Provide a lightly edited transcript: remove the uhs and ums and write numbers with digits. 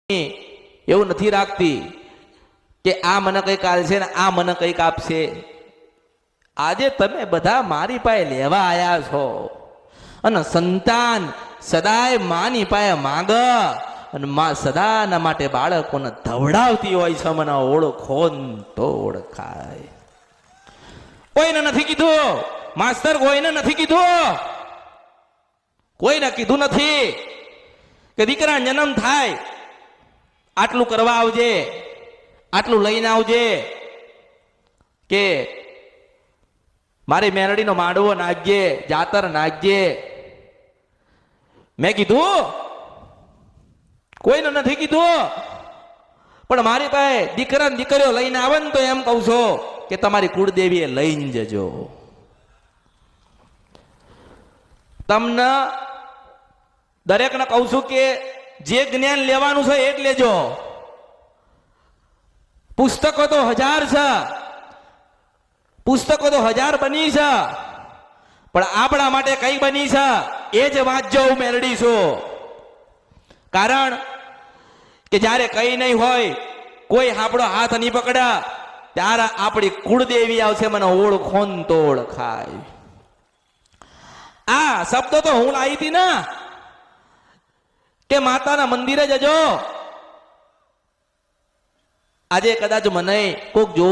એવું નથી રાખતી કે આ મને કંઈક આલશે ને આ મને કંઈક આપશે. આજે તમે બધા મારી પાસે લેવા આવ્યા છો અને સંતાન સદાય માની પાસે માંગ અને માં સદાના માટે બાળકોને ધવડાવતી હોય છે. મને ઓળખો તો ઓળખાય. કોઈને નથી કીધું માસ્તર, કોઈને નથી કીધું, કોઈને કીધું નથી કે દીકરા જન્મ થાય આટલું કરવા આવજે, આટલું લઈને આવજે, કે મારી મેરડીનો માંડવો નાખજે, જાતર નાખજે. મેં કીધું? કોઈને નથી કીધું. પણ મારી પાસે દીકરા દીકરીઓ લઈને આવે ને તો એમ કહું છો કે તમારી કુળદેવીએ લઈને જજો. તમને દરેકને કહું છું કે જે જ્ઞાન લેવાનું છે એ જ લેજો. પુસ્તકો તો 1000 છે, પુસ્તકો તો 1000 બની છે, પણ આપણા માટે કઈ બની છે એ જ વાંચજો. હું મેળડી છું. કારણ કે જ્યારે કઈ નહીં હોય, કોઈ આપણો હાથ નહીં પકડા, ત્યારે આપણી કુળદેવી આવશે. મને ઓળખો તો ઓળખાય. આ શબ્દો તો હું લાવી હતી ને કે માતાના મંદિરે જજો. આજે કદાચ મને કોક જોવા